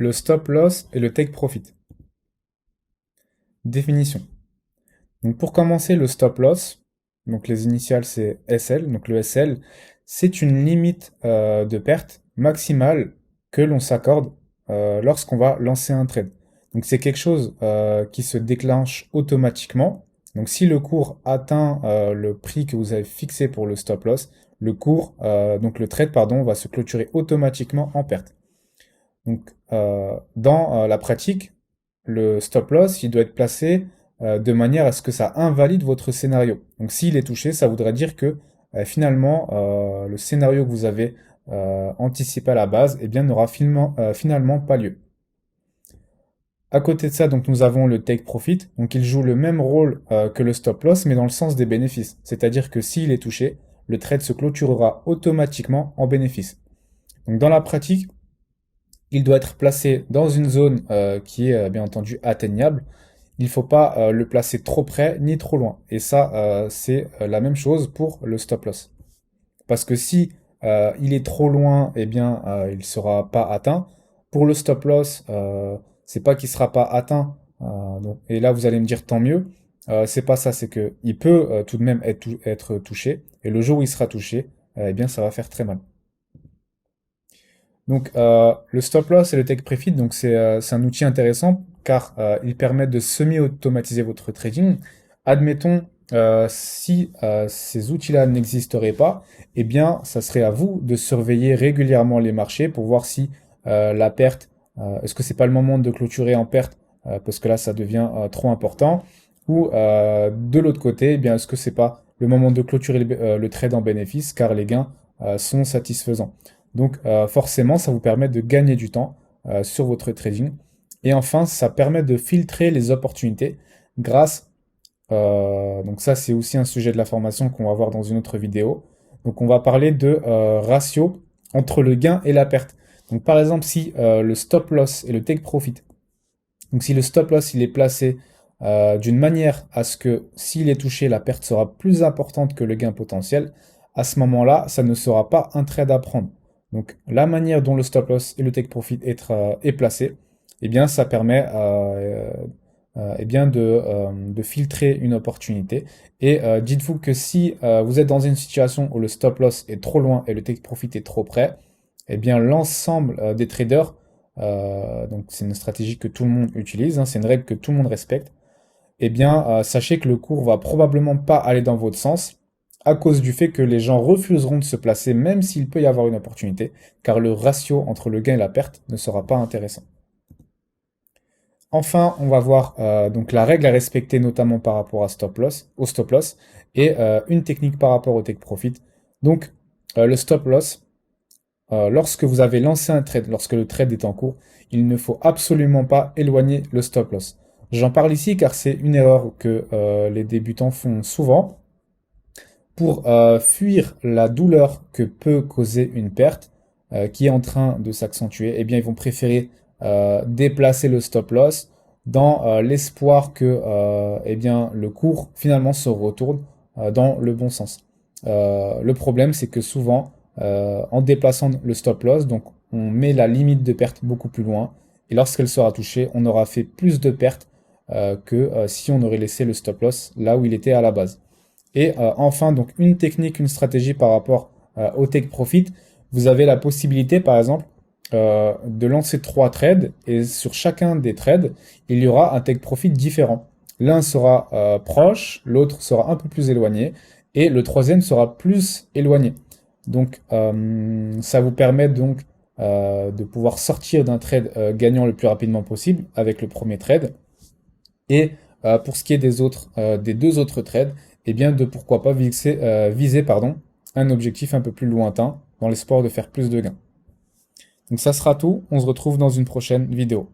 Le stop loss et le take profit. Définition. Donc pour commencer, le stop loss, donc les initiales c'est SL, donc le SL, c'est une limite de perte maximale que l'on s'accorde lorsqu'on va lancer un trade. Donc c'est quelque chose qui se déclenche automatiquement. Donc si le cours atteint le prix que vous avez fixé pour le stop loss, donc le trade pardon, va se clôturer automatiquement en perte. Donc, dans la pratique, le stop loss, il doit être placé de manière à ce que ça invalide votre scénario. Donc, s'il est touché, ça voudrait dire que finalement, le scénario que vous avez anticipé à la base, eh bien, n'aura finalement pas lieu. À côté de ça, donc, nous avons le take profit. Donc, il joue le même rôle que le stop loss, mais dans le sens des bénéfices. C'est-à-dire que s'il est touché, le trade se clôturera automatiquement en bénéfice. Donc, dans la pratique, il doit être placé dans une zone qui est bien entendu atteignable. Il ne faut pas le placer trop près ni trop loin. Et ça, c'est la même chose pour le stop loss. Parce que si il est trop loin, eh bien, il ne sera pas atteint. Pour le stop loss, c'est pas qu'il sera pas atteint. Et là, vous allez me dire tant mieux. C'est pas ça, c'est que il peut tout de même être touché. Et le jour où il sera touché, eh bien, ça va faire très mal. Donc, le stop loss et le take profit, donc c'est un outil intéressant car il permet de semi-automatiser votre trading. Admettons, si ces outils-là n'existeraient pas, eh bien, ça serait à vous de surveiller régulièrement les marchés pour voir si la perte, est-ce que c'est pas le moment de clôturer en perte parce que là, ça devient trop important, ou de l'autre côté, eh bien, est-ce que c'est pas le moment de clôturer le trade en bénéfice car les gains sont satisfaisants. Donc forcément, ça vous permet de gagner du temps sur votre trading. Et enfin, ça permet de filtrer les opportunités grâce, donc ça c'est aussi un sujet de la formation qu'on va voir dans une autre vidéo. Donc on va parler de ratio entre le gain et la perte. Donc par exemple, si le stop loss et le take profit, donc si le stop loss il est placé d'une manière à ce que s'il est touché, la perte sera plus importante que le gain potentiel, à ce moment-là, ça ne sera pas un trade à prendre. Donc la manière dont le stop loss et le take profit est placé, eh bien ça permet eh bien de filtrer une opportunité. Et dites-vous que si vous êtes dans une situation où le stop loss est trop loin et le take profit est trop près, eh bien l'ensemble des traders, donc c'est une stratégie que tout le monde utilise, hein, c'est une règle que tout le monde respecte, eh bien sachez que le cours va probablement pas aller dans votre sens à cause du fait que les gens refuseront de se placer même s'il peut y avoir une opportunité, car le ratio entre le gain et la perte ne sera pas intéressant. Enfin, on va voir donc la règle à respecter notamment par rapport au stop loss et une technique par rapport au take profit. Donc le stop loss, lorsque vous avez lancé un trade, lorsque le trade est en cours, il ne faut absolument pas éloigner le stop loss. J'en parle ici car c'est une erreur que les débutants font souvent. Pour fuir la douleur que peut causer une perte qui est en train de s'accentuer, eh bien ils vont préférer déplacer le stop loss dans l'espoir que eh bien, le cours finalement se retourne dans le bon sens. Le problème, c'est que souvent, en déplaçant le stop loss, donc on met la limite de perte beaucoup plus loin, et lorsqu'elle sera touchée, on aura fait plus de pertes que si on aurait laissé le stop loss là où il était à la base. Et enfin, donc une technique, une stratégie par rapport au take profit, vous avez la possibilité, par exemple, de lancer 3 trades et sur chacun des trades, il y aura un take profit différent. L'un sera proche, l'autre sera un peu plus éloigné et le troisième sera plus éloigné. Donc ça vous permet donc de pouvoir sortir d'un trade gagnant le plus rapidement possible avec le premier trade. Et pour ce qui est des 2 autres trades, eh bien de pourquoi pas viser pardon, un objectif un peu plus lointain dans l'espoir de faire plus de gains. Donc ça sera tout, on se retrouve dans une prochaine vidéo.